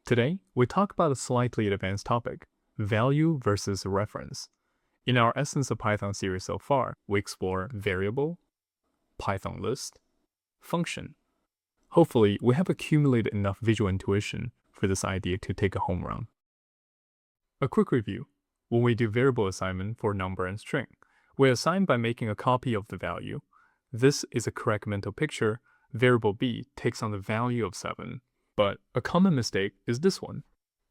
Today, we talk about a slightly advanced topic, value versus reference. In our Essence of Python series so far, we explore variable, Python list, function. Hopefully, we have accumulated enough visual intuition for this idea to take a home run. A quick review. When we do variable assignment for number and string, we assign by making a copy of the value. This is a correct mental picture. Variable b takes on the value of 7. But a common mistake is this one,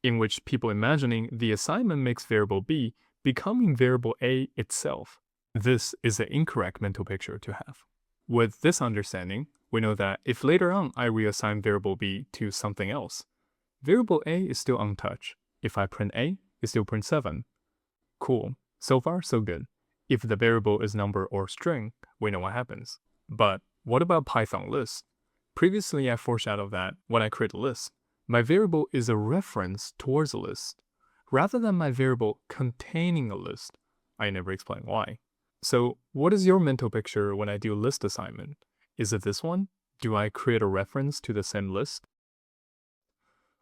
in which people imagining the assignment makes variable b becoming variable a itself. This is an incorrect mental picture to have. With this understanding, we know that if later on I reassign variable b to something else, variable a is still untouched. If I print a, it still prints 7. Cool. So far, so good. If the variable is number or string, we know what happens. But what about Python list? Previously, I foreshadowed that when I create a list, my variable is a reference towards a list, rather than my variable containing a list. I never explained why. So what is your mental picture when I do list assignment? Is it this one? Do I create a reference to the same list?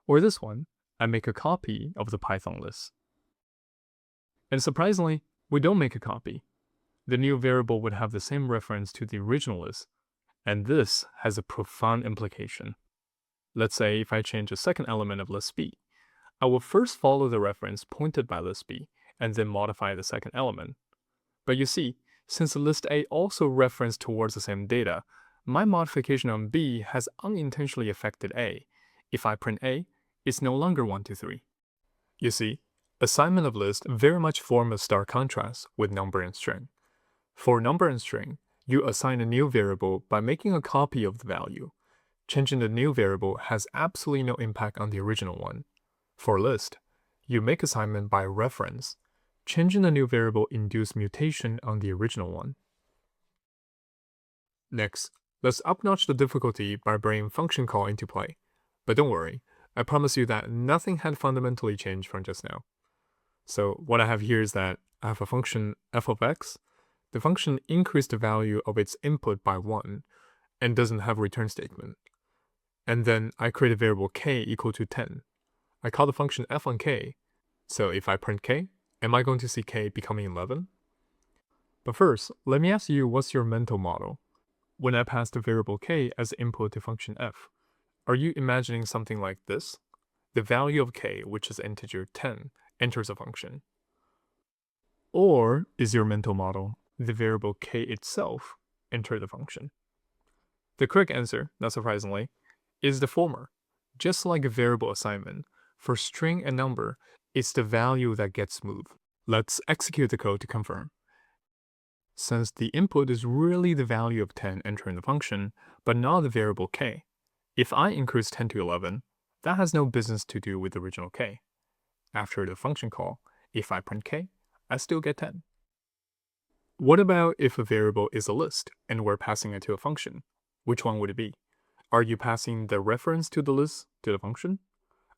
Or this one? I make a copy of the Python list. And surprisingly, we don't make a copy. The new variable would have the same reference to the original list, and this has a profound implication. Let's say if I change a second element of list B, I will first follow the reference pointed by list B, and then modify the second element. But you see, since list A also referenced towards the same data, my modification on B has unintentionally affected A. If I print A, it's no longer 1, 2, 3. You see, assignment of list very much form a stark contrast with number and string. For number and string, you assign a new variable by making a copy of the value. Changing the new variable has absolutely no impact on the original one. For list, you make assignment by reference. Changing the new variable induces mutation on the original one. Next, let's upnotch the difficulty by bringing function call into play. But don't worry, I promise you that nothing had fundamentally changed from just now. So what I have here is that I have a function f of x. The function increased the value of its input by 1 and doesn't have a return statement. And then I create a variable k equal to 10. I call the function f on k. So if I print k, am I going to see k becoming 11? But first, let me ask you, what's your mental model? When I pass the variable k as input to function f, are you imagining something like this? The value of k, which is integer 10, enters a function. Or is your mental model the variable k itself enter the function? The correct answer, not surprisingly, is the former. Just like a variable assignment, for string and number, it's the value that gets moved. Let's execute the code to confirm. Since the input is really the value of 10 entering the function, but not the variable k, if I increase 10 to 11, that has no business to do with the original k. After the function call, if I print k, I still get 10. What about if a variable is a list and we're passing it to a function? Which one would it be? Are you passing the reference to the list to the function?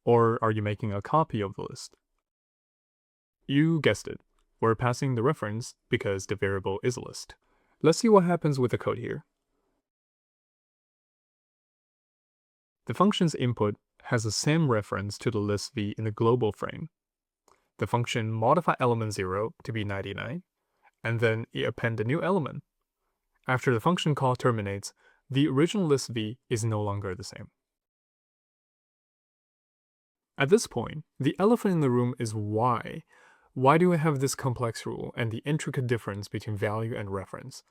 Or are you making a copy of the list? You guessed it. We're passing the reference because the variable is a list. Let's see what happens with the code here. The function's input has the same reference to the list v in the global frame. The function modify element 0 to be 99, and then it append a new element. After the function call terminates, the original list v is no longer the same. At this point, the elephant in the room is why. Why do we have this complex rule and the intricate difference between value and reference?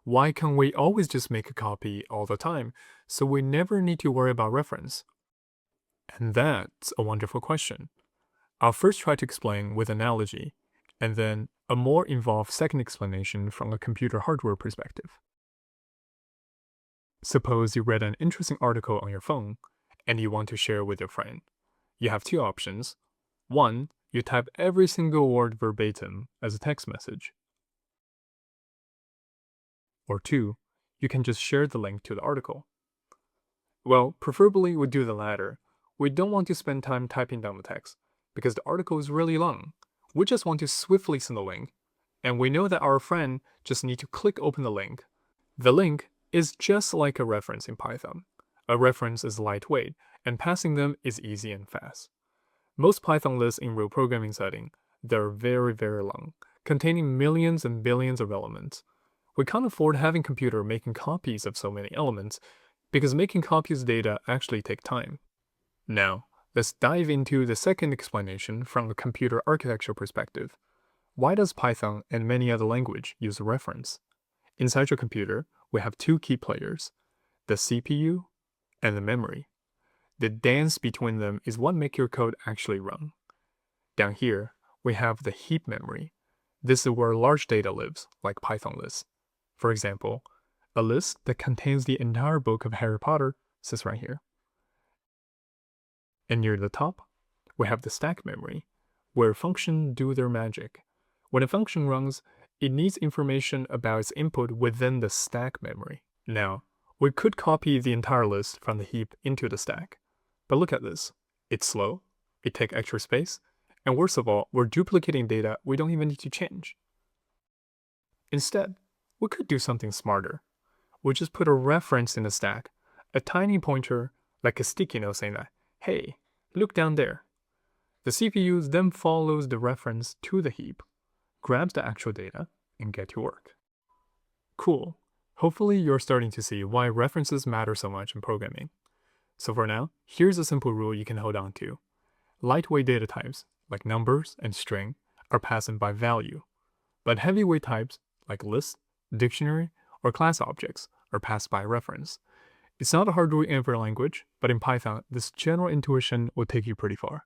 Why can't we always just make a copy all the time, so we never need to worry about reference? And that's a wonderful question. I'll first try to explain with analogy, and then a more involved second explanation from a computer hardware perspective. Suppose you read an interesting article on your phone, and you want to share with your friend. You have two options. One, you type every single word verbatim as a text message. Or two, you can just share the link to the article. Well, preferably we do the latter. We don't want to spend time typing down the text, because the article is really long. We just want to swiftly send the link, and we know that our friend just needs to click open the link. The link is just like a reference in Python. A reference is lightweight and passing them is easy and fast. Most Python lists in real programming setting, they're very, very long, containing millions and billions of elements. We can't afford having computer making copies of so many elements because making copies of data actually take time. Now, let's dive into the second explanation from a computer architecture perspective. Why does Python and many other languages use reference? Inside your computer, we have two key players, the CPU and the memory. The dance between them is what makes your code actually run. Down here, we have the heap memory. This is where large data lives, like Python lists. For example, a list that contains the entire book of Harry Potter sits right here. And near the top, we have the stack memory, where functions do their magic. When a function runs, it needs information about its input within the stack memory. Now, we could copy the entire list from the heap into the stack. But look at this. It's slow, it takes extra space, and worst of all, we're duplicating data we don't even need to change. Instead, we could do something smarter. We just put a reference in the stack, a tiny pointer, like a sticky note saying that, hey, look down there. The CPU then follows the reference to the heap, grabs the actual data, and get to work. Cool. Hopefully you're starting to see why references matter so much in programming. So for now, here's a simple rule you can hold on to. Lightweight data types, like numbers and string, are passed by value, but heavyweight types, like list, dictionary, or class objects, are passed by reference. It's not a hard rule in every language, but in Python, this general intuition will take you pretty far.